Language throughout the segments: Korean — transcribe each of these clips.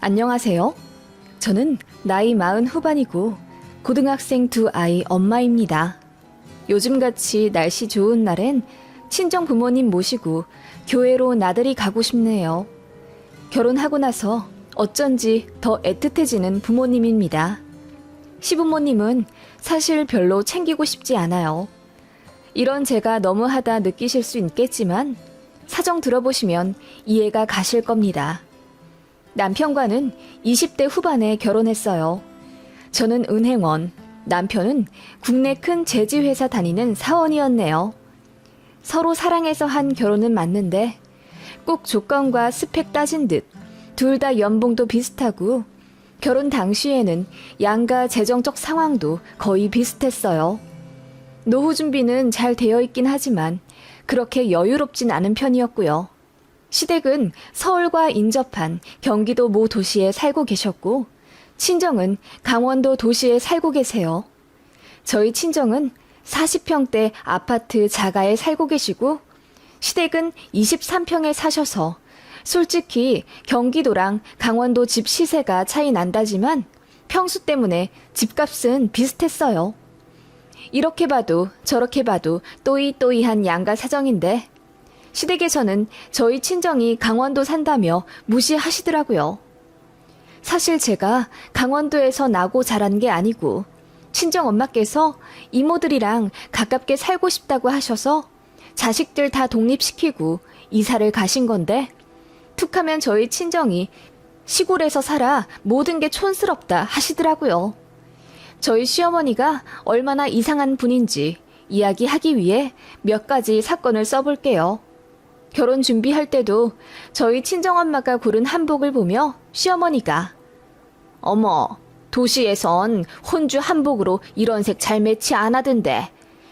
안녕하세요. 저는 나이 40 후반이고 고등학생 두 아이 엄마입니다. 요즘같이 날씨 좋은 날엔 친정 부모님 모시고 교회로 나들이 가고 싶네요. 결혼하고 나서 어쩐지 더 애틋해지는 부모님입니다. 시부모님은 사실 별로 챙기고 싶지 않아요. 이런 제가 너무하다 느끼실 수 있겠지만 사정 들어보시면 이해가 가실 겁니다. 남편과는 20대 후반에 결혼했어요. 저는 은행원, 남편은 국내 큰 제지회사 다니는 사원이었네요. 서로 사랑해서 한 결혼은 맞는데 꼭 조건과 스펙 따진 듯 둘 다 연봉도 비슷하고 결혼 당시에는 양가 재정적 상황도 거의 비슷했어요. 노후 준비는 잘 되어 있긴 하지만 그렇게 여유롭진 않은 편이었고요. 시댁은 서울과 인접한 경기도 모 도시에 살고 계셨고 친정은 강원도 도시에 살고 계세요. 저희 친정은 40평대 아파트 자가에 살고 계시고 시댁은 23평에 사셔서 솔직히 경기도랑 강원도 집 시세가 차이 난다지만 평수 때문에 집값은 비슷했어요. 이렇게 봐도 저렇게 봐도 또이또이한 양가 사정인데 시댁에서는 저희 친정이 강원도 산다며 무시하시더라고요. 사실 제가 강원도에서 나고 자란 게 아니고 친정 엄마께서 이모들이랑 가깝게 살고 싶다고 하셔서 자식들 다 독립시키고 이사를 가신 건데 툭하면 저희 친정이 시골에서 살아 모든 게 촌스럽다 하시더라고요. 저희 시어머니가 얼마나 이상한 분인지 이야기하기 위해 몇 가지 사건을 써볼게요. 결혼 준비할 때도 저희 친정엄마가 고른 한복을 보며 시어머니가 어머, 도시에선 혼주 한복으로 이런 색 잘 매치 안 하던데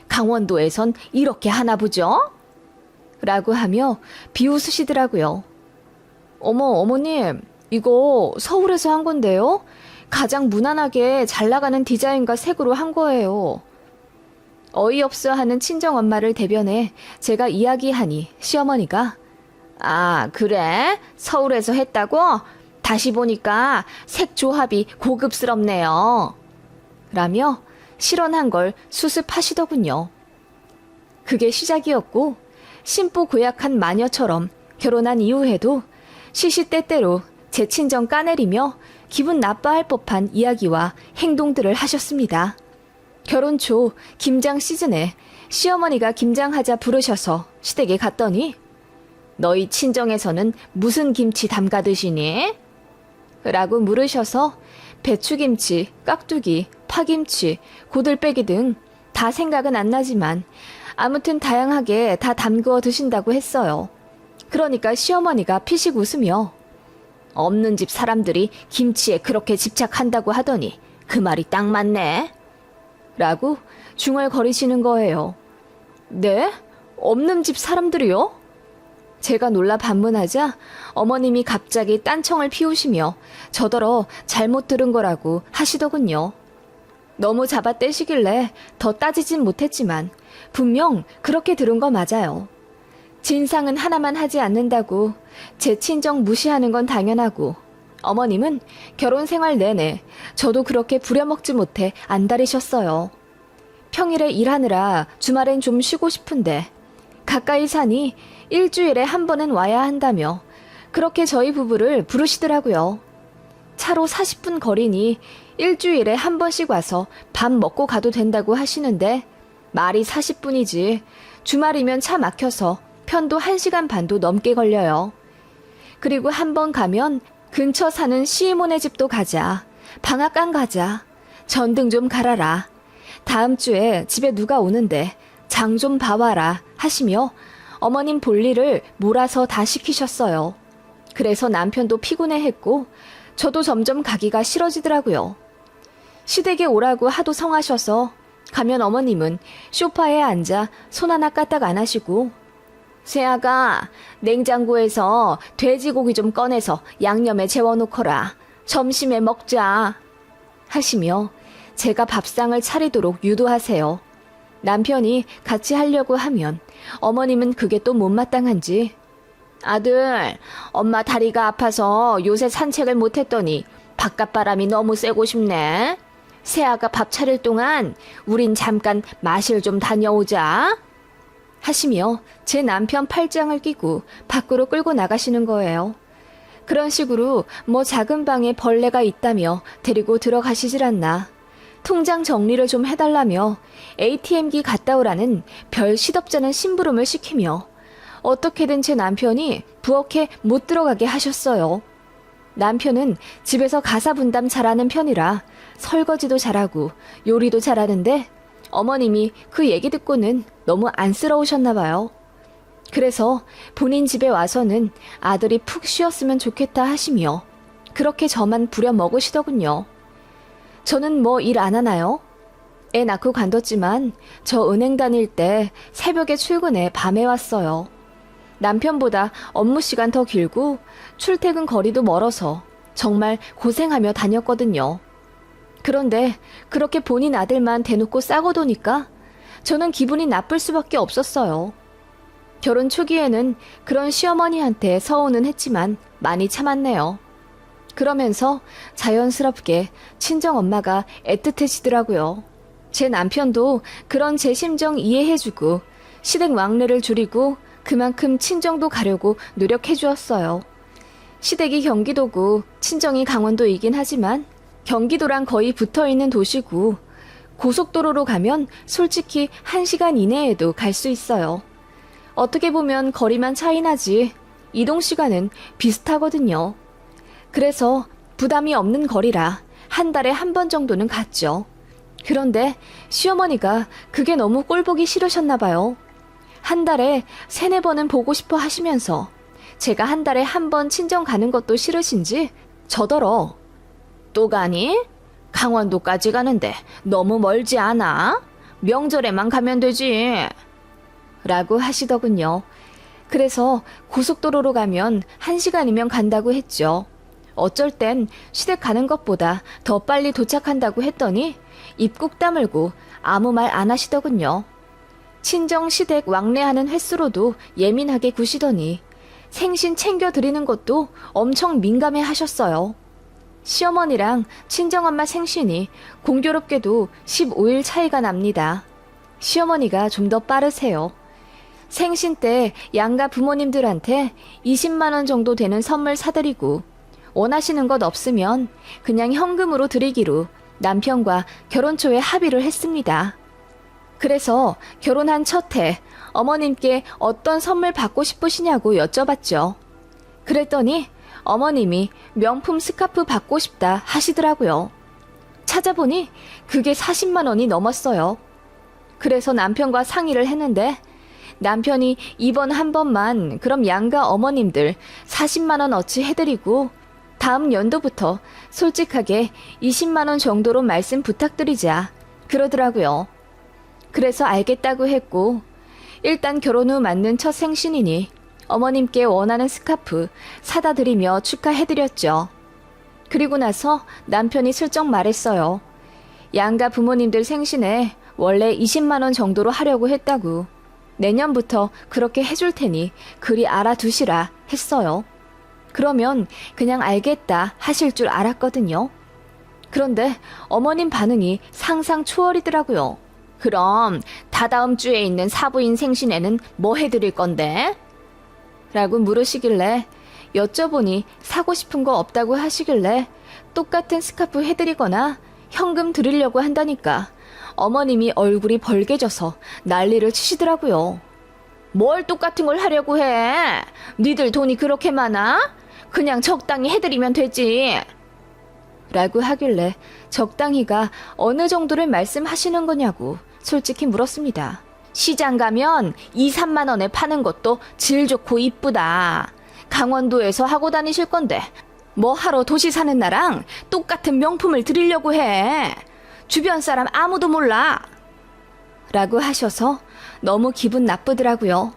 강원도에선 이렇게 하나 보죠? 라고 하며 비웃으시더라고요. 어머, 어머님, 이거 서울에서 한 건데요? 가장 무난하게 잘 나가는 디자인과 색으로 한 거예요. 어이없어 하는 친정엄마를 대변해 제가 이야기하니 시어머니가 아, 그래? 서울에서 했다고? 다시 보니까 색 조합이 고급스럽네요. 라며 실언한 걸 수습하시더군요. 그게 시작이었고 신부 고약한 마녀처럼 결혼한 이후에도 시시때때로 제 친정 까내리며 기분 나빠할 법한 이야기와 행동들을 하셨습니다. 결혼 초 김장 시즌에 시어머니가 김장하자 부르셔서 시댁에 갔더니 너희 친정에서는 무슨 김치 담가 드시니? 라고 물으셔서 배추김치, 깍두기, 파김치, 고들빼기 등 다 생각은 안 나지만 아무튼 다양하게 다 담그어 드신다고 했어요. 그러니까 시어머니가 피식 웃으며 없는 집 사람들이 김치에 그렇게 집착한다고 하더니 그 말이 딱 맞네. 라고 중얼거리시는 거예요. 네? 없는 집 사람들이요? 제가 놀라 반문하자 어머님이 갑자기 딴청을 피우시며 저더러 잘못 들은 거라고 하시더군요. 너무 잡아떼시길래 더 따지진 못했지만 분명 그렇게 들은 거 맞아요. 진상은 하나만 하지 않는다고 제 친정 무시하는 건 당연하고 어머님은 결혼 생활 내내 저도 그렇게 부려먹지 못해 안달이셨어요. 평일에 일하느라 주말엔 좀 쉬고 싶은데 가까이 사니 일주일에 한 번은 와야 한다며 그렇게 저희 부부를 부르시더라고요. 차로 40분 거리니 일주일에 한 번씩 와서 밥 먹고 가도 된다고 하시는데 말이 40분이지 주말이면 차 막혀서 편도 1시간 반도 넘게 걸려요. 그리고 한 번 가면 근처 사는 시이모네 집도 가자. 방앗간 가자. 전등 좀 갈아라. 다음 주에 집에 누가 오는데 장 좀 봐와라 하시며 어머님 볼일을 몰아서 다 시키셨어요. 그래서 남편도 피곤해했고 저도 점점 가기가 싫어지더라고요. 시댁에 오라고 하도 성하셔서 가면 어머님은 소파에 앉아 손 하나 까딱 안 하시고 세아가 냉장고에서 돼지고기 좀 꺼내서 양념에 재워놓거라. 점심에 먹자. 하시며 제가 밥상을 차리도록 유도하세요. 남편이 같이 하려고 하면 어머님은 그게 또 못마땅한지 아들, 엄마 다리가 아파서 요새 산책을 못했더니 바깥바람이 너무 쐬고 싶네. 세아가 밥 차릴 동안 우린 잠깐 마실 좀 다녀오자. 하시며 제 남편 팔짱을 끼고 밖으로 끌고 나가시는 거예요. 그런 식으로 뭐 작은 방에 벌레가 있다며 데리고 들어가시질 않나. 통장 정리를 좀 해달라며 ATM기 갔다 오라는 별 시덥잖은 심부름을 시키며 어떻게든 제 남편이 부엌에 못 들어가게 하셨어요. 남편은 집에서 가사 분담 잘하는 편이라 설거지도 잘하고 요리도 잘하는데 어머님이 그 얘기 듣고는 너무 안쓰러우셨나 봐요. 그래서 본인 집에 와서는 아들이 푹 쉬었으면 좋겠다 하시며 그렇게 저만 부려 먹으시더군요. 저는 뭐 일 안 하나요? 애 낳고 관뒀지만 저 은행 다닐 때 새벽에 출근해 밤에 왔어요. 남편보다 업무 시간 더 길고 출퇴근 거리도 멀어서 정말 고생하며 다녔거든요. 그런데 그렇게 본인 아들만 대놓고 싸고 도니까 저는 기분이 나쁠 수밖에 없었어요. 결혼 초기에는 그런 시어머니한테 서운은 했지만 많이 참았네요. 그러면서 자연스럽게 친정엄마가 애틋해지더라고요. 제 남편도 그런 제 심정 이해해주고 시댁 왕래를 줄이고 그만큼 친정도 가려고 노력해주었어요. 시댁이 경기도고 친정이 강원도이긴 하지만 경기도랑 거의 붙어있는 도시고 고속도로로 가면 솔직히 1시간 이내에도 갈 수 있어요. 어떻게 보면 거리만 차이 나지 이동 시간은 비슷하거든요. 그래서 부담이 없는 거리라 한 달에 한 번 정도는 갔죠. 그런데 시어머니가 그게 너무 꼴보기 싫으셨나 봐요. 한 달에 3-4번은 보고 싶어 하시면서 제가 한 달에 한 번 친정 가는 것도 싫으신지 저더러 또 가니? 강원도까지 가는데 너무 멀지 않아? 명절에만 가면 되지. 라고 하시더군요. 그래서 고속도로로 가면 1시간이면 간다고 했죠. 어쩔 땐 시댁 가는 것보다 더 빨리 도착한다고 했더니 입 꾹 다물고 아무 말 안 하시더군요. 친정 시댁 왕래하는 횟수로도 예민하게 구시더니 생신 챙겨드리는 것도 엄청 민감해 하셨어요. 시어머니랑 친정엄마 생신이 공교롭게도 15일 차이가 납니다. 시어머니가 좀 더 빠르세요. 생신 때 양가 부모님들한테 20만 원 정도 되는 선물 사드리고 원하시는 것 없으면 그냥 현금으로 드리기로 남편과 결혼 초에 합의를 했습니다. 그래서 결혼한 첫 해 어머님께 어떤 선물 받고 싶으시냐고 여쭤봤죠. 그랬더니 어머님이 명품 스카프 받고 싶다 하시더라고요. 찾아보니 그게 40만 원이 넘었어요. 그래서 남편과 상의를 했는데 남편이 이번 한 번만 그럼 양가 어머님들 40만 원 어치 해드리고 다음 연도부터 솔직하게 20만 원 정도로 말씀 부탁드리자 그러더라고요. 그래서 알겠다고 했고 일단 결혼 후 맞는 첫 생신이니 어머님께 원하는 스카프 사다 드리며 축하해드렸죠. 그리고 나서 남편이 슬쩍 말했어요. 양가 부모님들 생신에 원래 20만 원 정도로 하려고 했다고. 내년부터 그렇게 해줄 테니 그리 알아두시라 했어요. 그러면 그냥 알겠다 하실 줄 알았거든요. 그런데 어머님 반응이 상상 초월이더라고요. 그럼 다다음 주에 있는 사부인 생신에는 뭐 해드릴 건데? 라고 물으시길래 여쭤보니 사고 싶은 거 없다고 하시길래 똑같은 스카프 해드리거나 현금 드리려고 한다니까 어머님이 얼굴이 벌개져서 난리를 치시더라고요. 뭘 똑같은 걸 하려고 해? 니들 돈이 그렇게 많아? 그냥 적당히 해드리면 되지. 라고 하길래 적당히가 어느 정도를 말씀하시는 거냐고 솔직히 물었습니다. 시장 가면 2-3만 원에 파는 것도 질 좋고 이쁘다. 강원도에서 하고 다니실 건데 뭐 하러 도시 사는 나랑 똑같은 명품을 드리려고 해. 주변 사람 아무도 몰라. 라고 하셔서 너무 기분 나쁘더라고요.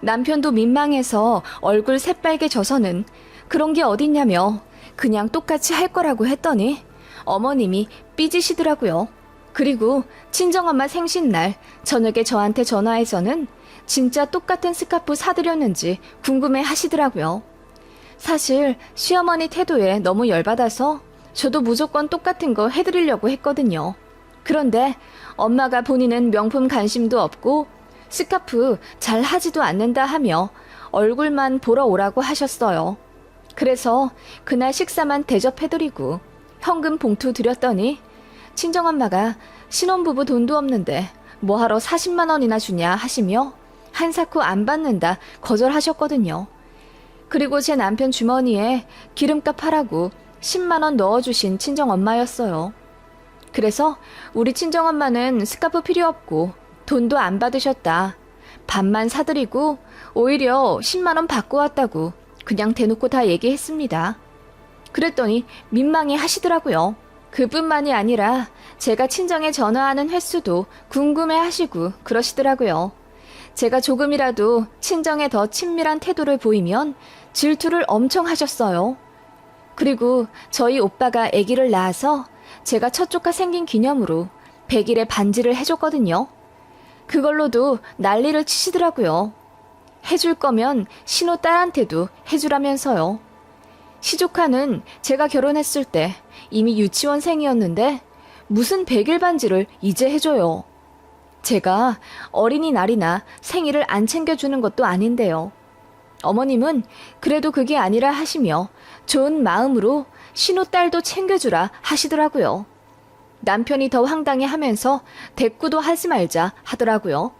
남편도 민망해서 얼굴 새빨개져서는 그런 게 어딨냐며 그냥 똑같이 할 거라고 했더니 어머님이 삐지시더라고요. 그리고 친정엄마 생신날 저녁에 저한테 전화해서는 진짜 똑같은 스카프 사드렸는지 궁금해 하시더라고요. 사실 시어머니 태도에 너무 열받아서 저도 무조건 똑같은 거 해드리려고 했거든요. 그런데 엄마가 본인은 명품 관심도 없고 스카프 잘 하지도 않는다 하며 얼굴만 보러 오라고 하셨어요. 그래서 그날 식사만 대접해드리고 현금 봉투 드렸더니 친정엄마가 신혼부부 돈도 없는데 뭐하러 40만 원이나 주냐 하시며 한사코 안 받는다 거절하셨거든요. 그리고 제 남편 주머니에 기름값 하라고 10만 원 넣어주신 친정엄마였어요. 그래서 우리 친정엄마는 스카프 필요 없고 돈도 안 받으셨다. 밥만 사드리고 오히려 10만 원 받고 왔다고 그냥 대놓고 다 얘기했습니다. 그랬더니 민망해 하시더라고요. 그뿐만이 아니라 제가 친정에 전화하는 횟수도 궁금해 하시고 그러시더라고요. 제가 조금이라도 친정에 더 친밀한 태도를 보이면 질투를 엄청 하셨어요. 그리고 저희 오빠가 아기를 낳아서 제가 첫 조카 생긴 기념으로 100일에 반지를 해줬거든요. 그걸로도 난리를 치시더라고요. 해줄 거면 신호 딸한테도 해주라면서요. 시조카는 제가 결혼했을 때 이미 유치원생이었는데 무슨 100일 반지를 이제 해줘요. 제가 어린이날이나 생일을 안 챙겨주는 것도 아닌데요. 어머님은 그래도 그게 아니라 하시며 좋은 마음으로 신우딸도 챙겨주라 하시더라고요. 남편이 더 황당해 하면서 대꾸도 하지 말자 하더라고요.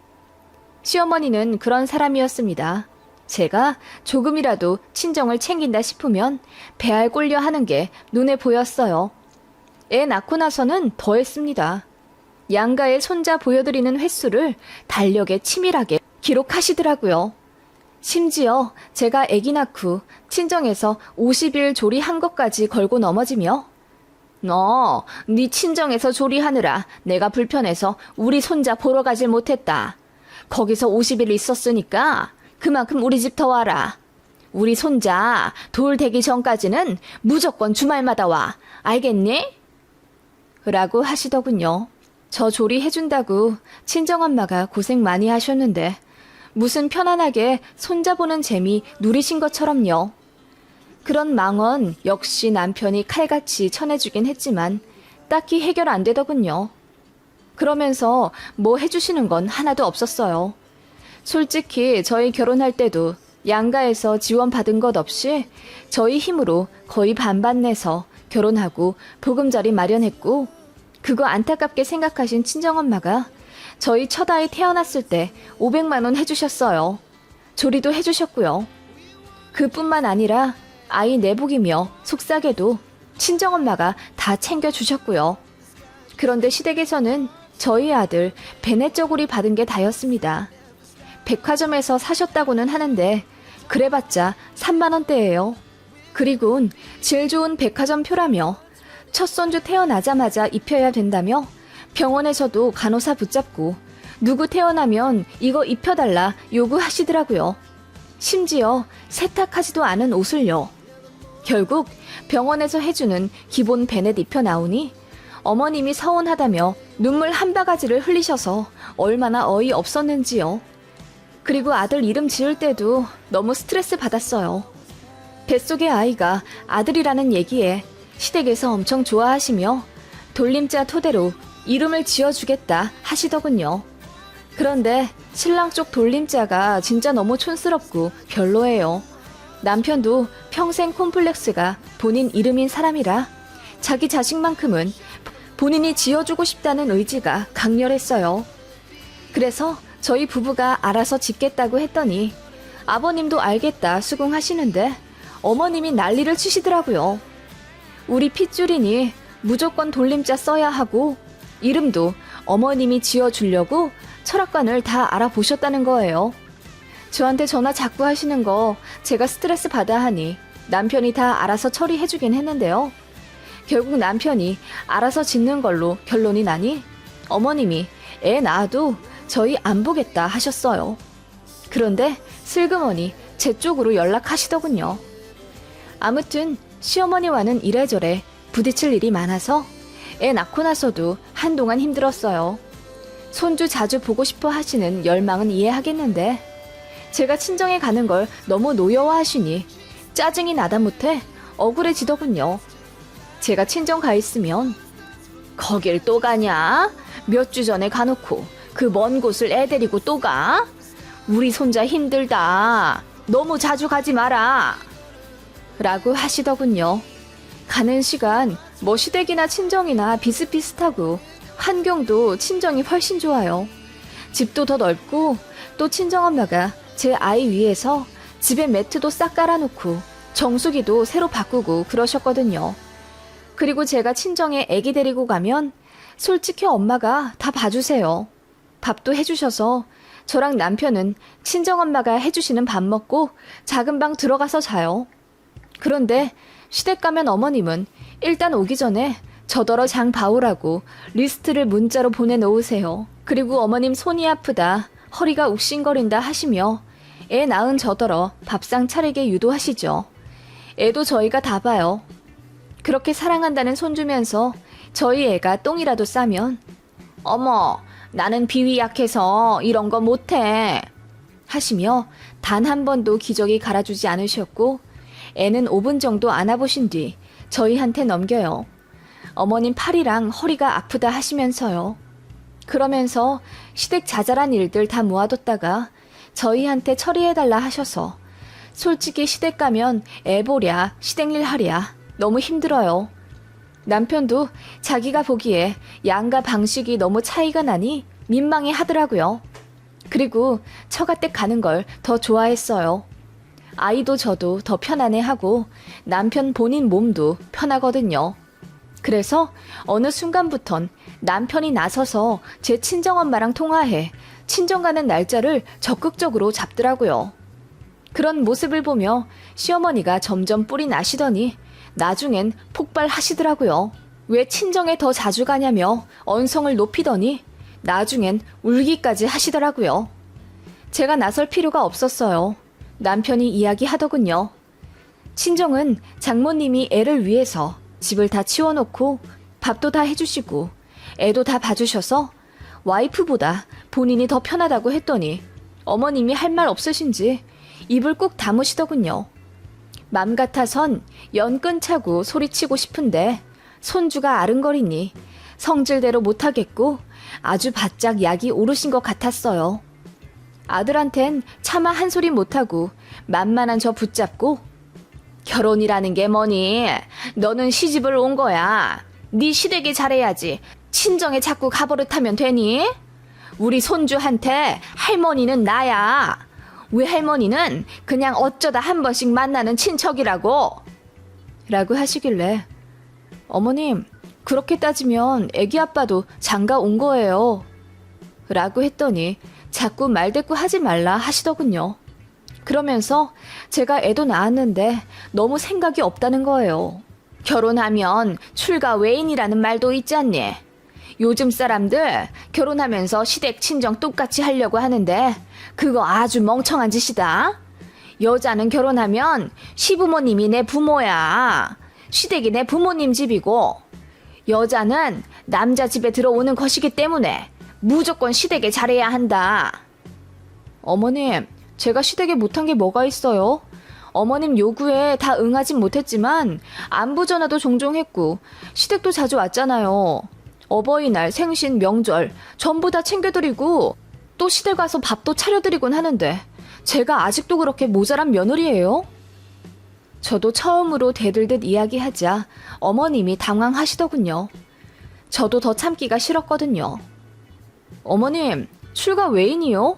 시어머니는 그런 사람이었습니다. 제가 조금이라도 친정을 챙긴다 싶으면 배알 꼴려 하는 게 눈에 보였어요. 애 낳고 나서는 더 했습니다. 양가의 손자 보여드리는 횟수를 달력에 치밀하게 기록하시더라고요. 심지어 제가 아기 낳고 친정에서 50일 조리한 것까지 걸고 넘어지며 너, 네 친정에서 조리하느라 내가 불편해서 우리 손자 보러 가질 못했다. 거기서 50일 있었으니까 그만큼 우리 집 더 와라. 우리 손자 돌 되기 전까지는 무조건 주말마다 와. 알겠니? 라고 하시더군요. 저 조리해준다고 친정엄마가 고생 많이 하셨는데 무슨 편안하게 손자 보는 재미 누리신 것처럼요. 그런 망언 역시 남편이 칼같이 쳐내주긴 했지만 딱히 해결 안 되더군요. 그러면서 뭐 해주시는 건 하나도 없었어요. 솔직히 저희 결혼할 때도 양가에서 지원받은 것 없이 저희 힘으로 거의 반반 내서 결혼하고 보금자리 마련했고 그거 안타깝게 생각하신 친정엄마가 저희 첫아이 태어났을 때 500만 원 해주셨어요. 조리도 해주셨고요. 그뿐만 아니라 아이 내복이며 속삭여도 친정엄마가 다 챙겨주셨고요. 그런데 시댁에서는 저희 아들 베네 쪼구리 받은 게 다였습니다. 백화점에서 사셨다고는 하는데 그래봤자 3만 원대예요. 그리곤 제일 좋은 백화점 표라며 첫 손주 태어나자마자 입혀야 된다며 병원에서도 간호사 붙잡고 누구 태어나면 이거 입혀달라 요구하시더라고요. 심지어 세탁하지도 않은 옷을요. 결국 병원에서 해주는 기본 베넷 입혀 나오니 어머님이 서운하다며 눈물 한 바가지를 흘리셔서 얼마나 어이없었는지요. 그리고 아들 이름 지을 때도 너무 스트레스 받았어요. 뱃속의 아이가 아들이라는 얘기에 시댁에서 엄청 좋아하시며 돌림자 토대로 이름을 지어주겠다 하시더군요. 그런데 신랑 쪽 돌림자가 진짜 너무 촌스럽고 별로예요. 남편도 평생 콤플렉스가 본인 이름인 사람이라 자기 자식만큼은 본인이 지어주고 싶다는 의지가 강렬했어요. 그래서 저희 부부가 알아서 짓겠다고 했더니 아버님도 알겠다 수긍하시는데 어머님이 난리를 치시더라고요. 우리 핏줄이니 무조건 돌림자 써야 하고 이름도 어머님이 지어주려고 철학관을 다 알아보셨다는 거예요. 저한테 전화 자꾸 하시는 거 제가 스트레스 받아 하니 남편이 다 알아서 처리해주긴 했는데요. 결국 남편이 알아서 짓는 걸로 결론이 나니 어머님이 애 낳아도 저희 안 보겠다 하셨어요. 그런데 슬그머니 제 쪽으로 연락하시더군요. 아무튼 시어머니와는 이래저래 부딪힐 일이 많아서 애 낳고 나서도 한동안 힘들었어요. 손주 자주 보고 싶어 하시는 열망은 이해하겠는데 제가 친정에 가는 걸 너무 노여워하시니 짜증이 나다 못해 억울해지더군요. 제가 친정 가 있으면 거길 또 가냐? 몇 주 전에 가놓고 그 먼 곳을 애 데리고 또 가? 우리 손자 힘들다. 너무 자주 가지 마라. 라고 하시더군요. 가는 시간 뭐 시댁이나 친정이나 비슷비슷하고 환경도 친정이 훨씬 좋아요. 집도 더 넓고 또 친정엄마가 제 아이 위해서 집에 매트도 싹 깔아놓고 정수기도 새로 바꾸고 그러셨거든요. 그리고 제가 친정에 애기 데리고 가면 솔직히 엄마가 다 봐주세요. 밥도 해주셔서 저랑 남편은 친정엄마가 해주시는 밥 먹고 작은 방 들어가서 자요. 그런데 시댁 가면 어머님은 일단 오기 전에 저더러 장 봐오라고 리스트를 문자로 보내놓으세요. 그리고 어머님 손이 아프다, 허리가 욱신거린다 하시며 애 낳은 저더러 밥상 차리게 유도하시죠. 애도 저희가 다 봐요. 그렇게 사랑한다는 손주면서 저희 애가 똥이라도 싸면 어머, 나는 비위 약해서 이런 거 못해 하시며 단 한 번도 기저귀 갈아주지 않으셨고 애는 5분 정도 안아보신 뒤 저희한테 넘겨요. 어머님 팔이랑 허리가 아프다 하시면서요. 그러면서 시댁 자잘한 일들 다 모아뒀다가 저희한테 처리해달라 하셔서 솔직히 시댁 가면 애 보랴 시댁 일 하랴 너무 힘들어요. 남편도 자기가 보기에 양가 방식이 너무 차이가 나니 민망해 하더라고요. 그리고 처가댁 가는 걸 더 좋아했어요. 아이도 저도 더 편안해하고 남편 본인 몸도 편하거든요. 그래서 어느 순간부턴 남편이 나서서 제 친정엄마랑 통화해 친정 가는 날짜를 적극적으로 잡더라고요. 그런 모습을 보며 시어머니가 점점 뿔이 나시더니 나중엔 폭발하시더라고요. 왜 친정에 더 자주 가냐며 언성을 높이더니 나중엔 울기까지 하시더라고요. 제가 나설 필요가 없었어요. 남편이 이야기하더군요. 친정은 장모님이 애를 위해서 집을 다 치워놓고 밥도 다 해주시고 애도 다 봐주셔서 와이프보다 본인이 더 편하다고 했더니 어머님이 할 말 없으신지 입을 꾹 다무시더군요. 맘 같아선 연끈 차고 소리치고 싶은데 손주가 아른거리니 성질대로 못하겠고 아주 바짝 약이 오르신 것 같았어요. 아들한텐 차마 한 소리 못하고 만만한 저 붙잡고 결혼이라는 게 뭐니? 너는 시집을 온 거야. 네 시댁에 잘해야지. 친정에 자꾸 가버릇하면 되니? 우리 손주한테 할머니는 나야. 외할머니는 그냥 어쩌다 한 번씩 만나는 친척이라고. 라고 하시길래 어머님, 그렇게 따지면 애기 아빠도 장가 온 거예요. 라고 했더니 자꾸 말대꾸 하지 말라 하시더군요. 그러면서 제가 애도 낳았는데 너무 생각이 없다는 거예요. 결혼하면 출가 외인이라는 말도 있지 않니? 요즘 사람들 결혼하면서 시댁 친정 똑같이 하려고 하는데 그거 아주 멍청한 짓이다. 여자는 결혼하면 시부모님이 내 부모야. 시댁이 내 부모님 집이고 여자는 남자 집에 들어오는 것이기 때문에 무조건 시댁에 잘해야 한다. 어머님, 제가 시댁에 못한 게 뭐가 있어요? 어머님 요구에 다 응하진 못했지만 안부 전화도 종종 했고 시댁도 자주 왔잖아요. 어버이날, 생신, 명절 전부 다 챙겨드리고 또 시댁 가서 밥도 차려드리곤 하는데 제가 아직도 그렇게 모자란 며느리예요? 저도 처음으로 대들듯 이야기하자 어머님이 당황하시더군요. 저도 더 참기가 싫었거든요. 어머님, 출가 외인이요?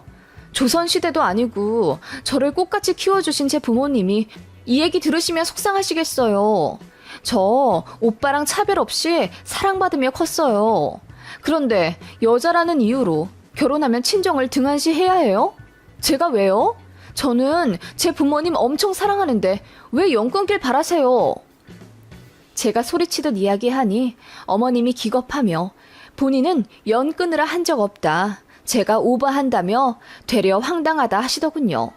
조선시대도 아니고 저를 꽃같이 키워주신 제 부모님이 이 얘기 들으시면 속상하시겠어요. 저 오빠랑 차별 없이 사랑받으며 컸어요. 그런데 여자라는 이유로 결혼하면 친정을 등한시해야 해요? 제가 왜요? 저는 제 부모님 엄청 사랑하는데 왜 연 끊길 바라세요? 제가 소리치듯 이야기하니 어머님이 기겁하며 본인은 연 끊으라 한 적 없다. 제가 오버한다며 되려 황당하다 하시더군요.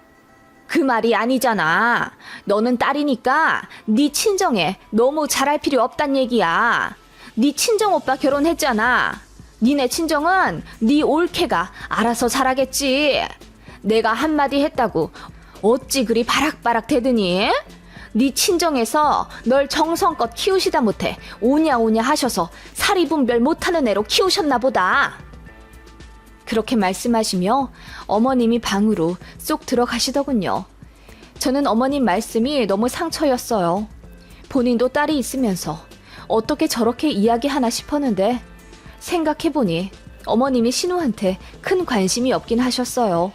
그 말이 아니잖아. 너는 딸이니까 네 친정에 너무 잘할 필요 없단 얘기야. 네 친정 오빠 결혼했잖아. 니네 친정은 네 올케가 알아서 잘하겠지. 내가 한마디 했다고 어찌 그리 바락바락 대드니? 네 친정에서 널 정성껏 키우시다 못해 오냐오냐 하셔서 사리분별 못하는 애로 키우셨나 보다. 그렇게 말씀하시며 어머님이 방으로 쏙 들어가시더군요. 저는 어머님 말씀이 너무 상처였어요. 본인도 딸이 있으면서 어떻게 저렇게 이야기하나 싶었는데 생각해보니 어머님이 신우한테 큰 관심이 없긴 하셨어요.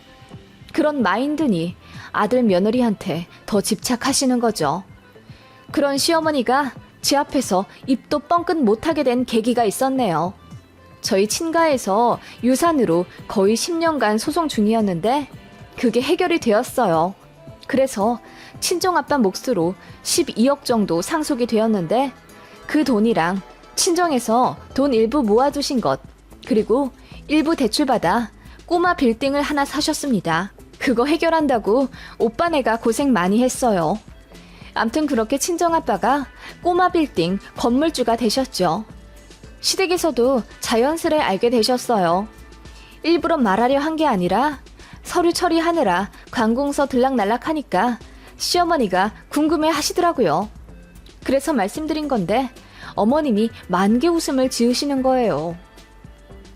그런 마인드니 아들 며느리한테 더 집착하시는 거죠. 그런 시어머니가 제 앞에서 입도 뻥끗 못하게 된 계기가 있었네요. 저희 친가에서 유산으로 거의 10년간 소송 중이었는데 그게 해결이 되었어요. 그래서 친정아빠 몫으로 12억 정도 상속이 되었는데 그 돈이랑 친정에서 돈 일부 모아두신 것 그리고 일부 대출받아 꼬마 빌딩을 하나 사셨습니다. 그거 해결한다고 오빠네가 고생 많이 했어요. 암튼 그렇게 친정아빠가 꼬마 빌딩 건물주가 되셨죠. 시댁에서도 자연스레 알게 되셨어요. 일부러 말하려 한 게 아니라 서류 처리하느라 관공서 들락날락 하니까 시어머니가 궁금해 하시더라고요. 그래서 말씀드린 건데 어머님이 만개 웃음을 지으시는 거예요.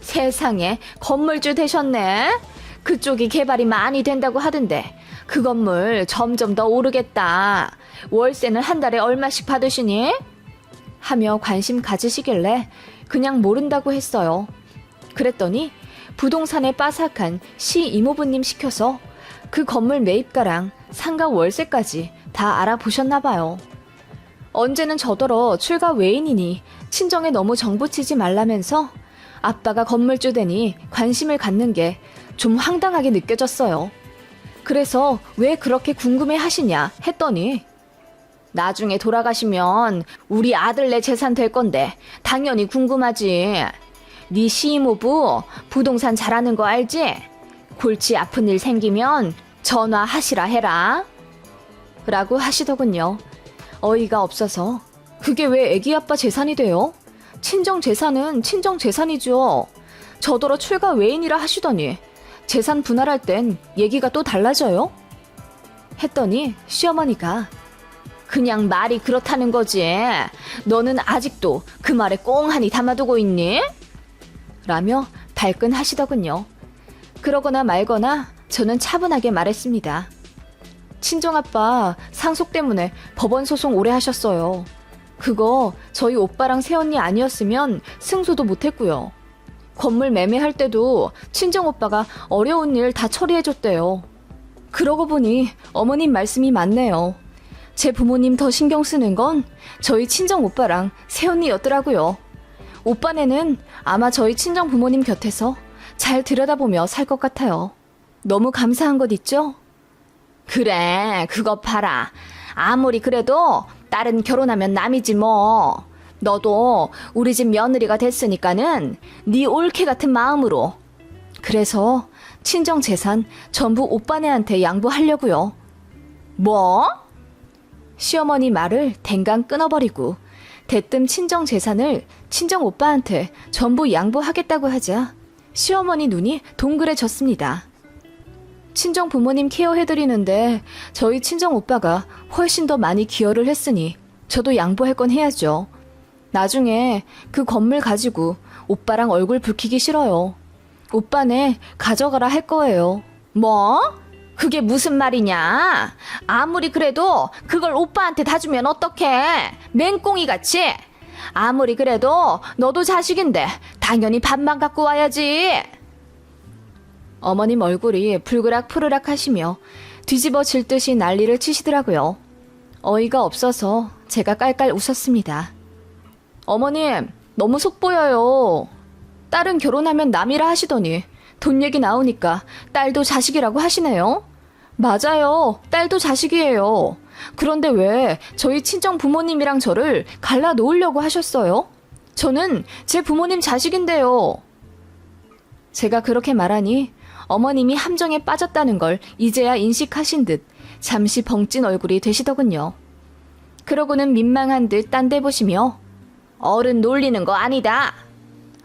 세상에 건물주 되셨네? 그쪽이 개발이 많이 된다고 하던데 그 건물 점점 더 오르겠다. 월세는 한 달에 얼마씩 받으시니? 하며 관심 가지시길래 그냥 모른다고 했어요. 그랬더니 부동산에 빠삭한 시 이모부님 시켜서 그 건물 매입가랑 상가 월세까지 다 알아보셨나 봐요. 언제는 저더러 출가 외인이니 친정에 너무 정붙이지 말라면서 아빠가 건물주 되니 관심을 갖는 게 좀 황당하게 느껴졌어요. 그래서 왜 그렇게 궁금해 하시냐 했더니 나중에 돌아가시면 우리 아들네 재산 될 건데 당연히 궁금하지. 네 시이모부 부동산 잘하는 거 알지? 골치 아픈 일 생기면 전화하시라 해라. 라고 하시더군요. 어이가 없어서 그게 왜 애기 아빠 재산이 돼요? 친정 재산은 친정 재산이죠. 저더러 출가 외인이라 하시더니 재산 분할할 땐 얘기가 또 달라져요? 했더니 시어머니가 그냥 말이 그렇다는 거지. 너는 아직도 그 말에 꽁하니 담아두고 있니? 라며 발끈하시더군요. 그러거나 말거나 저는 차분하게 말했습니다. 친정아빠 상속 때문에 법원 소송 오래 하셨어요. 그거 저희 오빠랑 새언니 아니었으면 승소도 못했고요. 건물 매매할 때도 친정오빠가 어려운 일 다 처리해줬대요. 그러고 보니 어머님 말씀이 맞네요. 제 부모님 더 신경 쓰는 건 저희 친정오빠랑 새언니였더라고요. 오빠네는 아마 저희 친정 부모님 곁에서 잘 들여다보며 살 것 같아요. 너무 감사한 것 있죠? 그래, 그거 봐라. 아무리 그래도 딸은 결혼하면 남이지 뭐. 너도 우리 집 며느리가 됐으니까는 네 올케 같은 마음으로. 그래서 친정 재산 전부 오빠네한테 양보하려고요. 뭐? 시어머니 말을 댕강 끊어버리고 대뜸 친정 재산을 친정 오빠한테 전부 양보하겠다고 하자 시어머니 눈이 동그래졌습니다. 친정 부모님 케어해드리는데 저희 친정 오빠가 훨씬 더 많이 기여를 했으니 저도 양보할 건 해야죠. 나중에 그 건물 가지고 오빠랑 얼굴 붉히기 싫어요. 오빠네 가져가라 할 거예요. 뭐? 그게 무슨 말이냐? 아무리 그래도 그걸 오빠한테 다 주면 어떡해? 맹꽁이같이? 아무리 그래도 너도 자식인데 당연히 반만 갖고 와야지. 어머님 얼굴이 불그락 푸르락 하시며 뒤집어질 듯이 난리를 치시더라고요. 어이가 없어서 제가 깔깔 웃었습니다. 어머님, 너무 속보여요. 딸은 결혼하면 남이라 하시더니 돈 얘기 나오니까 딸도 자식이라고 하시네요. 맞아요. 딸도 자식이에요. 그런데 왜 저희 친정 부모님이랑 저를 갈라 놓으려고 하셨어요? 저는 제 부모님 자식인데요. 제가 그렇게 말하니 어머님이 함정에 빠졌다는 걸 이제야 인식하신 듯 잠시 벙찐 얼굴이 되시더군요. 그러고는 민망한 듯 딴 데 보시며 어른 놀리는 거 아니다.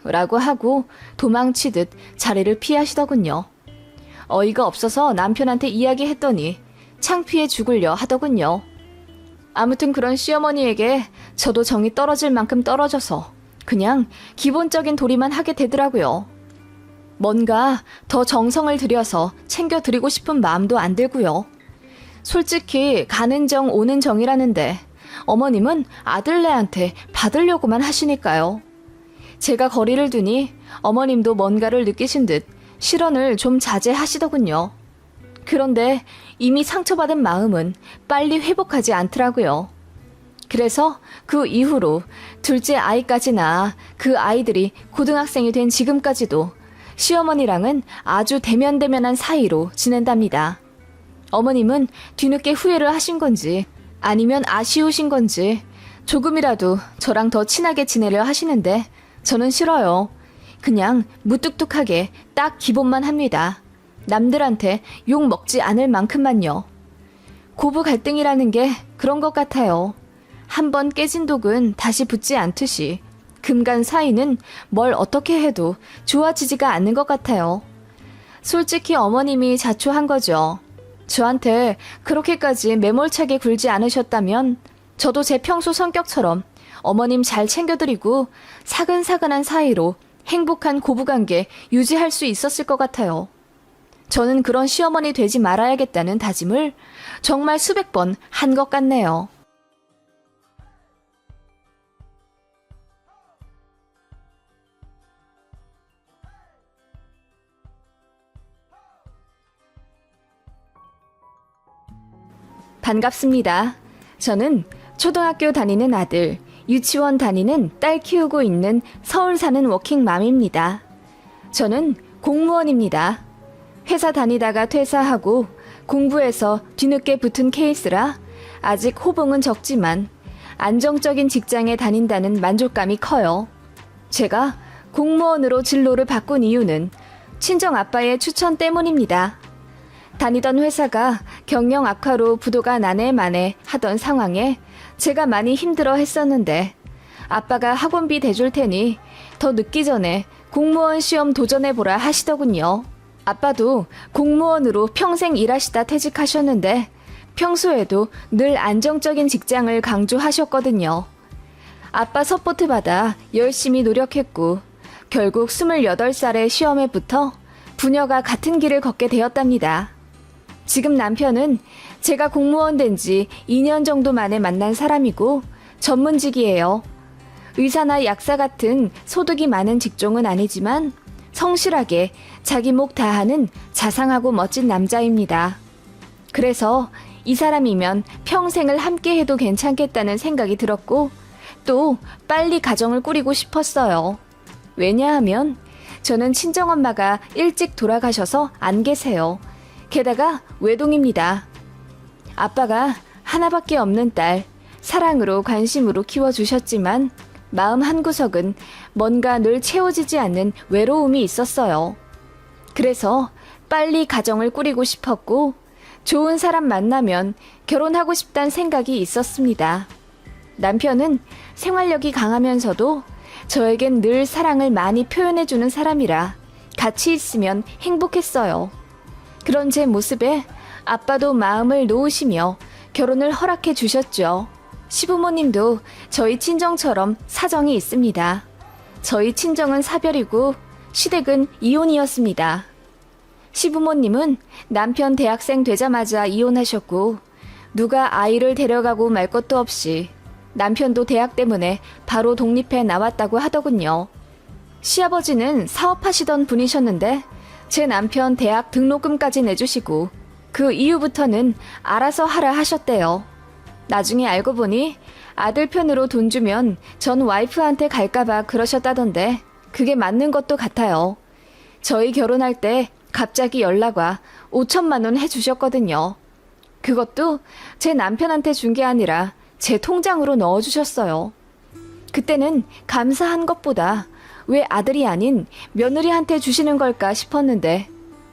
라고 하고 도망치듯 자리를 피하시더군요. 어이가 없어서 남편한테 이야기했더니 창피해 죽으려 하더군요. 아무튼 그런 시어머니에게 저도 정이 떨어질 만큼 떨어져서 그냥 기본적인 도리만 하게 되더라고요. 뭔가 더 정성을 들여서 챙겨드리고 싶은 마음도 안 들고요. 솔직히 가는 정 오는 정이라는데 어머님은 아들네한테 받으려고만 하시니까요. 제가 거리를 두니 어머님도 뭔가를 느끼신 듯 실언을 좀 자제하시더군요. 그런데 이미 상처받은 마음은 빨리 회복하지 않더라고요. 그래서 그 이후로 둘째 아이까지 낳아 그 아이들이 고등학생이 된 지금까지도 시어머니랑은 아주 대면대면한 사이로 지낸답니다. 어머님은 뒤늦게 후회를 하신 건지 아니면 아쉬우신 건지 조금이라도 저랑 더 친하게 지내려 하시는데 저는 싫어요. 그냥 무뚝뚝하게 딱 기본만 합니다. 남들한테 욕 먹지 않을 만큼만요. 고부 갈등이라는 게 그런 것 같아요. 한번 깨진 독은 다시 붙지 않듯이 금간 사이는 뭘 어떻게 해도 좋아지지가 않는 것 같아요. 솔직히 어머님이 자초한 거죠. 저한테 그렇게까지 매몰차게 굴지 않으셨다면 저도 제 평소 성격처럼 어머님 잘 챙겨드리고 사근사근한 사이로 행복한 고부관계 유지할 수 있었을 것 같아요. 저는 그런 시어머니 되지 말아야겠다는 다짐을 정말 수백 번 한 것 같네요. 반갑습니다. 저는 초등학교 다니는 아들, 유치원 다니는 딸 키우고 있는 서울 사는 워킹맘입니다. 저는 공무원입니다. 회사 다니다가 퇴사하고 공부해서 뒤늦게 붙은 케이스라 아직 호봉은 적지만 안정적인 직장에 다닌다는 만족감이 커요. 제가 공무원으로 진로를 바꾼 이유는 친정 아빠의 추천 때문입니다. 다니던 회사가 경영 악화로 부도가 나네 마네 하던 상황에 제가 많이 힘들어 했었는데 아빠가 학원비 대줄 테니 더 늦기 전에 공무원 시험 도전해보라 하시더군요. 아빠도 공무원으로 평생 일하시다 퇴직하셨는데 평소에도 늘 안정적인 직장을 강조하셨거든요. 아빠 서포트 받아 열심히 노력했고 결국 28살에 시험에 붙어 부녀가 같은 길을 걷게 되었답니다. 지금 남편은 제가 공무원 된 지 2년 정도 만에 만난 사람이고 전문직이에요. 의사나 약사 같은 소득이 많은 직종은 아니지만 성실하게 자기 목 다하는 자상하고 멋진 남자입니다. 그래서 이 사람이면 평생을 함께 해도 괜찮겠다는 생각이 들었고 또 빨리 가정을 꾸리고 싶었어요. 왜냐하면 저는 친정엄마가 일찍 돌아가셔서 안 계세요. 게다가 외동입니다. 아빠가 하나밖에 없는 딸, 사랑으로 관심으로 키워주셨지만 마음 한구석은 뭔가 늘 채워지지 않는 외로움이 있었어요. 그래서 빨리 가정을 꾸리고 싶었고 좋은 사람 만나면 결혼하고 싶다는 생각이 있었습니다. 남편은 생활력이 강하면서도 저에겐 늘 사랑을 많이 표현해주는 사람이라 같이 있으면 행복했어요. 그런 제 모습에 아빠도 마음을 놓으시며 결혼을 허락해 주셨죠. 시부모님도 저희 친정처럼 사정이 있습니다. 저희 친정은 사별이고 시댁은 이혼이었습니다. 시부모님은 남편 대학생 되자마자 이혼하셨고 누가 아이를 데려가고 말 것도 없이 남편도 대학 때문에 바로 독립해 나왔다고 하더군요. 시아버지는 사업하시던 분이셨는데 제 남편 대학 등록금까지 내주시고 그 이후부터는 알아서 하라 하셨대요. 나중에 알고 보니 아들 편으로 돈 주면 전 와이프한테 갈까봐 그러셨다던데 그게 맞는 것도 같아요. 저희 결혼할 때 갑자기 연락 와 5천만 원 해주셨거든요. 그것도 제 남편한테 준 게 아니라 제 통장으로 넣어주셨어요. 그때는 감사한 것보다 왜 아들이 아닌 며느리한테 주시는 걸까 싶었는데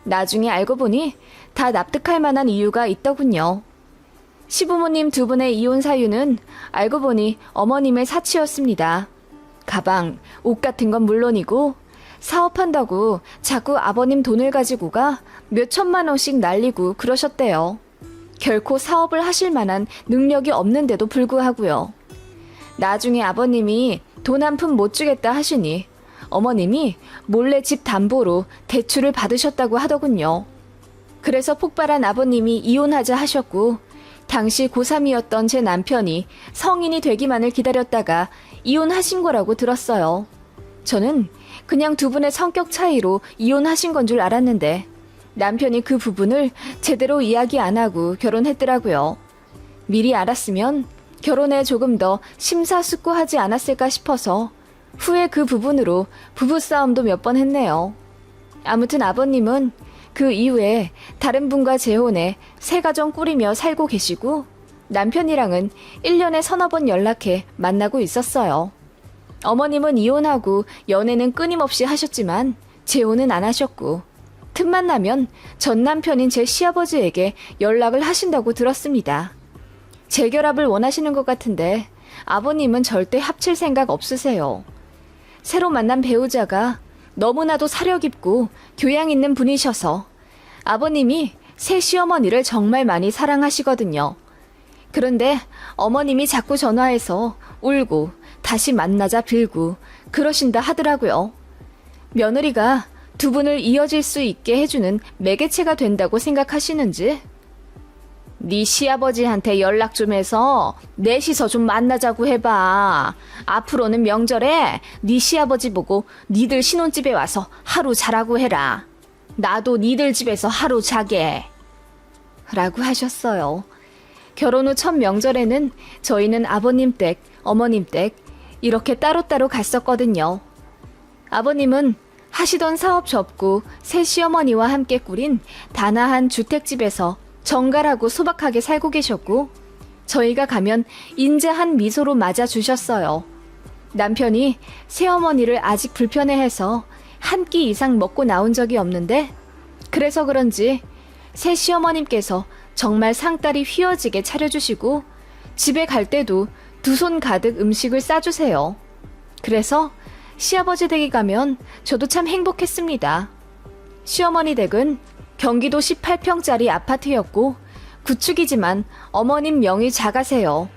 나중에 알고 보니 다 납득할 만한 이유가 있더군요. 시부모님 두 분의 이혼 사유는 알고 보니 어머님의 사치였습니다. 가방, 옷 같은 건 물론이고 사업한다고 자꾸 아버님 돈을 가지고 가 몇 천만 원씩 날리고 그러셨대요. 결코 사업을 하실 만한 능력이 없는데도 불구하고요. 나중에 아버님이 돈 한 푼 못 주겠다 하시니 어머님이 몰래 집 담보로 대출을 받으셨다고 하더군요. 그래서 폭발한 아버님이 이혼하자 하셨고 당시 고3이었던 제 남편이 성인이 되기만을 기다렸다가 이혼하신 거라고 들었어요. 저는 그냥 두 분의 성격 차이로 이혼하신 건 줄 알았는데 남편이 그 부분을 제대로 이야기 안 하고 결혼했더라고요. 미리 알았으면 결혼에 조금 더 심사숙고하지 않았을까 싶어서 후에 그 부분으로 부부싸움도 몇 번 했네요. 아무튼 아버님은 그 이후에 다른 분과 재혼해 새 가정 꾸리며 살고 계시고 남편이랑은 1년에 서너 번 연락해 만나고 있었어요. 어머님은 이혼하고 연애는 끊임없이 하셨지만 재혼은 안 하셨고 틈만 나면 전 남편인 제 시아버지에게 연락을 하신다고 들었습니다. 재결합을 원하시는 것 같은데 아버님은 절대 합칠 생각 없으세요. 새로 만난 배우자가 너무나도 사려 깊고 교양 있는 분이셔서 아버님이 새 시어머니를 정말 많이 사랑하시거든요. 그런데 어머님이 자꾸 전화해서 울고 다시 만나자 빌고 그러신다 하더라고요. 며느리가 두 분을 이어질 수 있게 해주는 매개체가 된다고 생각하시는지 네 시아버지한테 연락 좀 해서 넷이서 좀 만나자고 해봐. 앞으로는 명절에 네 시아버지 보고 니들 신혼집에 와서 하루 자라고 해라. 나도 니들 집에서 하루 자게. 라고 하셨어요. 결혼 후 첫 명절에는 저희는 아버님 댁, 어머님 댁 이렇게 따로따로 갔었거든요. 아버님은 하시던 사업 접고 새 시어머니와 함께 꾸린 단아한 주택집에서 정갈하고 소박하게 살고 계셨고 저희가 가면 인자한 미소로 맞아주셨어요. 남편이 새어머니를 아직 불편해해서 한 끼 이상 먹고 나온 적이 없는데 그래서 그런지 새 시어머님께서 정말 상다리 휘어지게 차려주시고 집에 갈 때도 두 손 가득 음식을 싸주세요. 그래서 시아버지 댁에 가면 저도 참 행복했습니다. 시어머니 댁은 경기도 18평짜리 아파트였고 구축이지만 어머님 명의 자가세요.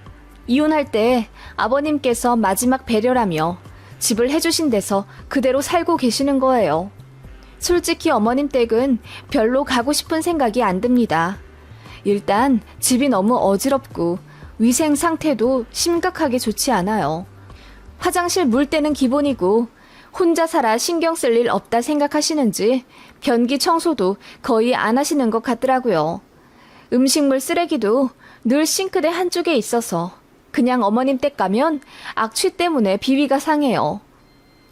이혼할 때 아버님께서 마지막 배려라며 집을 해주신 데서 그대로 살고 계시는 거예요. 솔직히 어머님 댁은 별로 가고 싶은 생각이 안 듭니다. 일단 집이 너무 어지럽고 위생 상태도 심각하게 좋지 않아요. 화장실 물때는 기본이고 혼자 살아 신경 쓸 일 없다 생각하시는지 변기 청소도 거의 안 하시는 것 같더라고요. 음식물 쓰레기도 늘 싱크대 한쪽에 있어서 그냥 어머님 댁 가면 악취 때문에 비위가 상해요.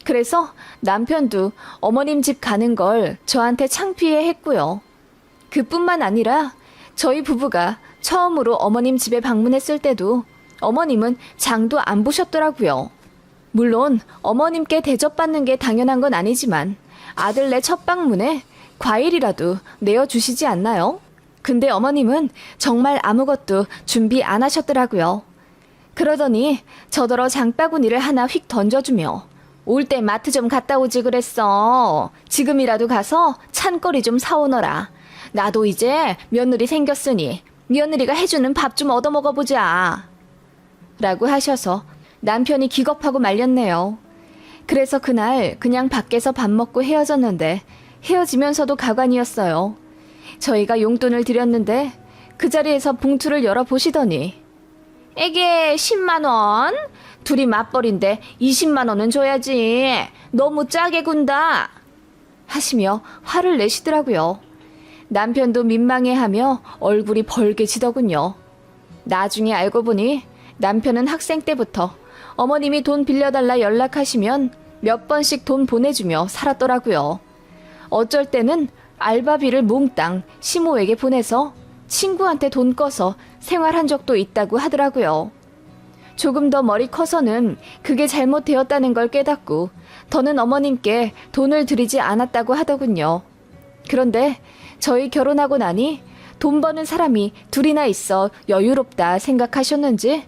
그래서 남편도 어머님 집 가는 걸 저한테 창피해 했고요. 그뿐만 아니라 저희 부부가 처음으로 어머님 집에 방문했을 때도 어머님은 장도 안 보셨더라고요. 물론 어머님께 대접받는 게 당연한 건 아니지만 아들네 첫 방문에 과일이라도 내어주시지 않나요? 근데 어머님은 정말 아무것도 준비 안 하셨더라고요. 그러더니 저더러 장바구니를 하나 휙 던져주며 올 때 마트 좀 갔다 오지 그랬어. 지금이라도 가서 찬거리 좀 사오너라. 나도 이제 며느리 생겼으니 며느리가 해주는 밥 좀 얻어먹어보자. 라고 하셔서 남편이 기겁하고 말렸네요. 그래서 그날 그냥 밖에서 밥 먹고 헤어졌는데 헤어지면서도 가관이었어요. 저희가 용돈을 드렸는데 그 자리에서 봉투를 열어보시더니 에게 10만 원? 둘이 맞벌인데 20만 원은 줘야지. 너무 짜게 군다. 하시며 화를 내시더라고요. 남편도 민망해하며 얼굴이 벌개지더군요. 나중에 알고 보니 남편은 학생 때부터 어머님이 돈 빌려달라 연락하시면 몇 번씩 돈 보내주며 살았더라고요. 어쩔 때는 알바비를 몽땅 시모에게 보내서 친구한테 돈 꺼서 생활한 적도 있다고 하더라고요. 조금 더 머리 커서는 그게 잘못되었다는 걸 깨닫고 더는 어머님께 돈을 드리지 않았다고 하더군요. 그런데 저희 결혼하고 나니 돈 버는 사람이 둘이나 있어 여유롭다 생각하셨는지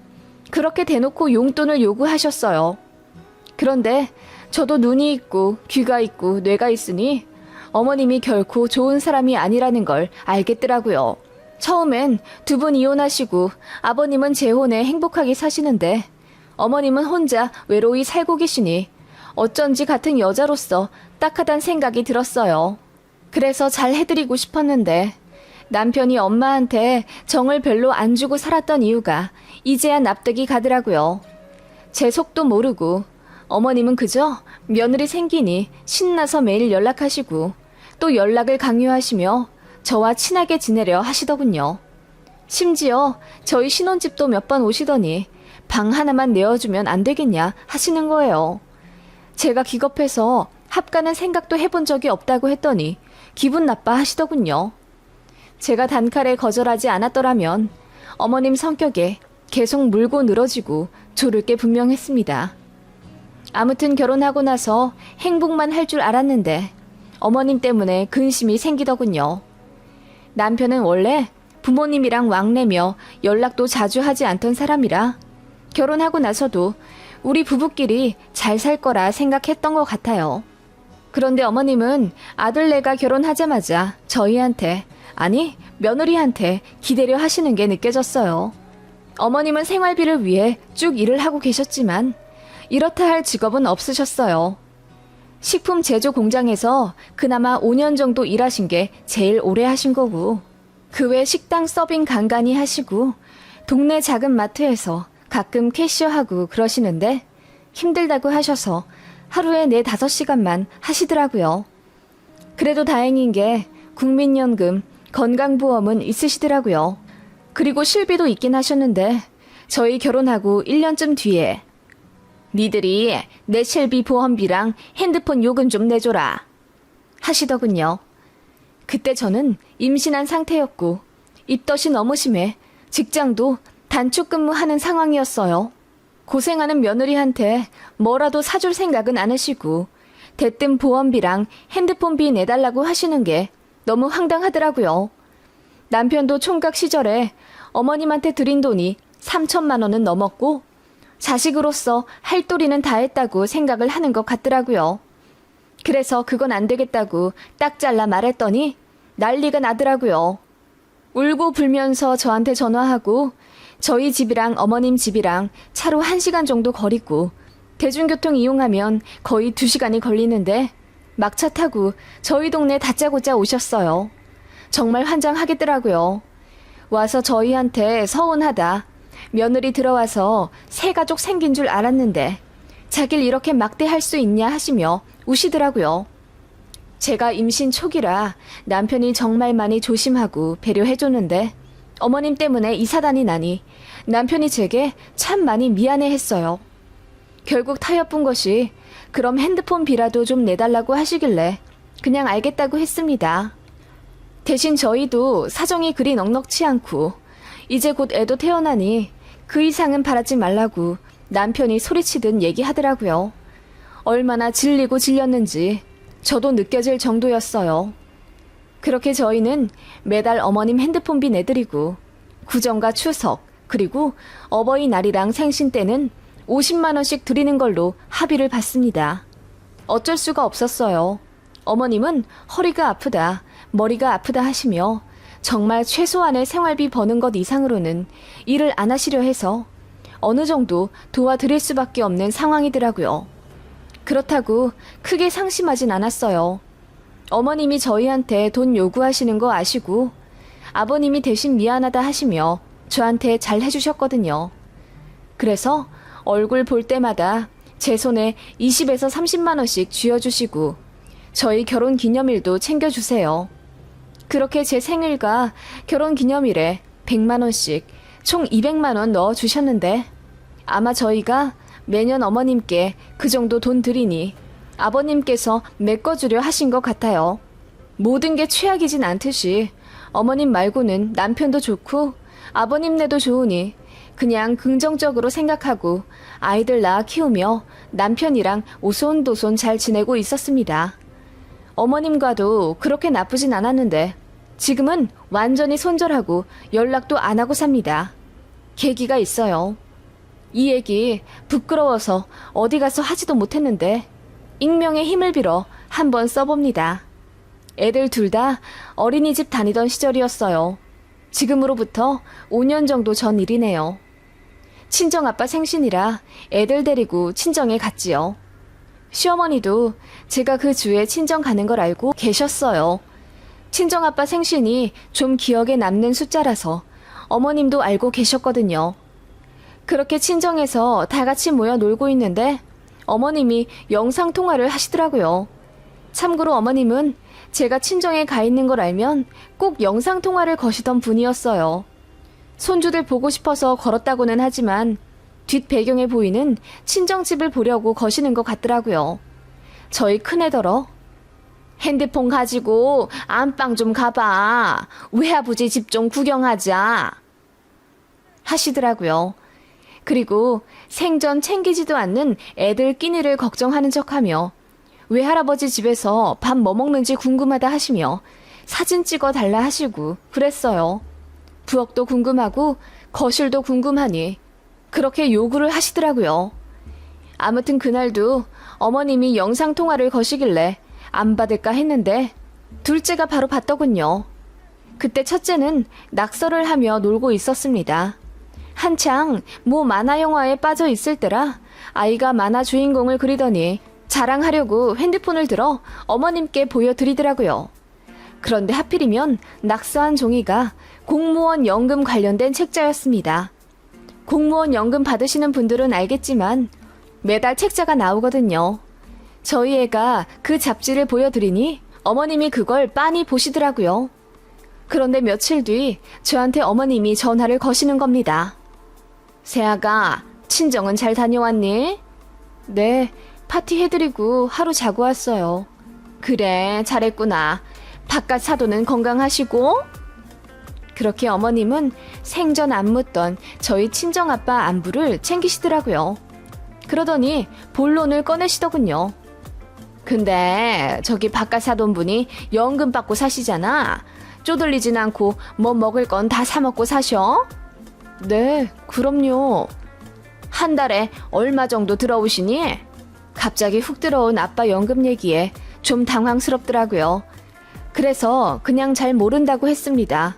그렇게 대놓고 용돈을 요구하셨어요. 그런데 저도 눈이 있고 귀가 있고 뇌가 있으니 어머님이 결코 좋은 사람이 아니라는 걸 알겠더라고요. 처음엔 두 분 이혼하시고 아버님은 재혼해 행복하게 사시는데 어머님은 혼자 외로이 살고 계시니 어쩐지 같은 여자로서 딱하단 생각이 들었어요. 그래서 잘 해드리고 싶었는데 남편이 엄마한테 정을 별로 안 주고 살았던 이유가 이제야 납득이 가더라고요. 제 속도 모르고 어머님은 그저 며느리 생기니 신나서 매일 연락하시고 또 연락을 강요하시며 저와 친하게 지내려 하시더군요. 심지어 저희 신혼집도 몇 번 오시더니 방 하나만 내어주면 안 되겠냐 하시는 거예요. 제가 기겁해서 합가는 생각도 해본 적이 없다고 했더니 기분 나빠 하시더군요. 제가 단칼에 거절하지 않았더라면 어머님 성격에 계속 물고 늘어지고 조를 게 분명했습니다. 아무튼 결혼하고 나서 행복만 할 줄 알았는데 어머님 때문에 근심이 생기더군요. 남편은 원래 부모님이랑 왕래며 연락도 자주 하지 않던 사람이라 결혼하고 나서도 우리 부부끼리 잘 살 거라 생각했던 것 같아요. 그런데 어머님은 아들네가 결혼하자마자 저희한테, 아니 며느리한테 기대려 하시는 게 느껴졌어요. 어머님은 생활비를 위해 쭉 일을 하고 계셨지만 이렇다 할 직업은 없으셨어요. 식품 제조 공장에서 그나마 5년 정도 일하신 게 제일 오래 하신 거고, 그 외 식당 서빙 간간히 하시고 동네 작은 마트에서 가끔 캐셔하고 그러시는데 힘들다고 하셔서 하루에 4-5시간만 하시더라고요. 그래도 다행인 게 국민연금, 건강보험은 있으시더라고요. 그리고 실비도 있긴 하셨는데 저희 결혼하고 1년쯤 뒤에 니들이 내 실비 보험비랑 핸드폰 요금 좀 내줘라 하시더군요. 그때 저는 임신한 상태였고 입덧이 너무 심해 직장도 단축 근무하는 상황이었어요. 고생하는 며느리한테 뭐라도 사줄 생각은 안 하시고 대뜸 보험비랑 핸드폰비 내달라고 하시는 게 너무 황당하더라고요. 남편도 총각 시절에 어머님한테 드린 돈이 3천만 원은 넘었고 자식으로서 할 도리는 다 했다고 생각을 하는 것 같더라고요. 그래서 그건 안 되겠다고 딱 잘라 말했더니 난리가 나더라고요. 울고 불면서 저한테 전화하고 저희 집이랑 어머님 집이랑 차로 1시간 정도 거리고 대중교통 이용하면 거의 2시간이 걸리는데 막차 타고 저희 동네 다짜고짜 오셨어요. 정말 환장하겠더라고요. 와서 저희한테 서운하다. 며느리 들어와서 새 가족 생긴 줄 알았는데 자길 이렇게 막대할 수 있냐 하시며 우시더라고요. 제가 임신 초기라 남편이 정말 많이 조심하고 배려해줬는데 어머님 때문에 이 사단이 나니 남편이 제게 참 많이 미안해했어요. 결국 타협본 것이 그럼 핸드폰 비라도 좀 내달라고 하시길래 그냥 알겠다고 했습니다. 대신 저희도 사정이 그리 넉넉치 않고 이제 곧 애도 태어나니 그 이상은 바라지 말라고 남편이 소리치듯 얘기하더라고요. 얼마나 질리고 질렸는지 저도 느껴질 정도였어요. 그렇게 저희는 매달 어머님 핸드폰비 내드리고 구정과 추석 그리고 어버이날이랑 생신 때는 50만 원씩 드리는 걸로 합의를 봤습니다. 어쩔 수가 없었어요. 어머님은 허리가 아프다, 머리가 아프다 하시며 정말 최소한의 생활비 버는 것 이상으로는 일을 안 하시려 해서 어느 정도 도와드릴 수밖에 없는 상황이더라고요. 그렇다고 크게 상심하진 않았어요. 어머님이 저희한테 돈 요구하시는 거 아시고 아버님이 대신 미안하다 하시며 저한테 잘 해주셨거든요. 그래서 얼굴 볼 때마다 제 손에 20에서 30만 원씩 쥐어주시고 저희 결혼 기념일도 챙겨주세요. 그렇게 제 생일과 결혼 기념일에 100만 원씩 총 200만 원 넣어주셨는데 아마 저희가 매년 어머님께 그 정도 돈 드리니 아버님께서 메꿔주려 하신 것 같아요. 모든 게 최악이진 않듯이 어머님 말고는 남편도 좋고 아버님네도 좋으니 그냥 긍정적으로 생각하고 아이들 낳아 키우며 남편이랑 오손도손 잘 지내고 있었습니다. 어머님과도 그렇게 나쁘진 않았는데 지금은 완전히 손절하고 연락도 안 하고 삽니다. 계기가 있어요. 이 얘기 부끄러워서 어디 가서 하지도 못했는데 익명의 힘을 빌어 한번 써봅니다. 애들 둘 다 어린이집 다니던 시절이었어요. 지금으로부터 5년 정도 전 일이네요. 친정아빠 생신이라 애들 데리고 친정에 갔지요. 시어머니도 제가 그 주에 친정 가는 걸 알고 계셨어요. 친정아빠 생신이 좀 기억에 남는 숫자라서 어머님도 알고 계셨거든요. 그렇게 친정에서 다 같이 모여 놀고 있는데 어머님이 영상통화를 하시더라고요. 참고로 어머님은 제가 친정에 가 있는 걸 알면 꼭 영상통화를 거시던 분이었어요. 손주들 보고 싶어서 걸었다고는 하지만 뒷 배경에 보이는 친정집을 보려고 거시는 것 같더라고요. 저희 큰애더러 핸드폰 가지고 안방 좀 가봐. 외아버지 집 좀 구경하자. 하시더라고요. 그리고 생전 챙기지도 않는 애들 끼니를 걱정하는 척하며 외할아버지 집에서 밥 뭐 먹는지 궁금하다 하시며 사진 찍어 달라 하시고 그랬어요. 부엌도 궁금하고 거실도 궁금하니 그렇게 요구를 하시더라고요. 아무튼 그날도 어머님이 영상통화를 거시길래 안 받을까 했는데 둘째가 바로 받더군요. 그때 첫째는 낙서를 하며 놀고 있었습니다. 한창 모 만화 영화에 빠져 있을 때라 아이가 만화 주인공을 그리더니 자랑하려고 핸드폰을 들어 어머님께 보여드리더라고요. 그런데 하필이면 낙서한 종이가 공무원 연금 관련된 책자였습니다. 공무원 연금 받으시는 분들은 알겠지만 매달 책자가 나오거든요. 저희 애가 그 잡지를 보여드리니 어머님이 그걸 빤히 보시더라고요. 그런데 며칠 뒤 저한테 어머님이 전화를 거시는 겁니다. 새아가 친정은 잘 다녀왔니? 네, 파티 해드리고 하루 자고 왔어요. 그래, 잘했구나. 바깥 사도는 건강하시고? 그렇게 어머님은 생전 안 묻던 저희 친정아빠 안부를 챙기시더라고요. 그러더니 본론을 꺼내시더군요. 근데 저기 바깥 사돈 분이 연금 받고 사시잖아. 쪼들리진 않고 뭐 먹을 건 다 사 먹고 사셔? 네, 그럼요. 한 달에 얼마 정도 들어오시니? 갑자기 훅 들어온 아빠 연금 얘기에 좀 당황스럽더라고요. 그래서 그냥 잘 모른다고 했습니다.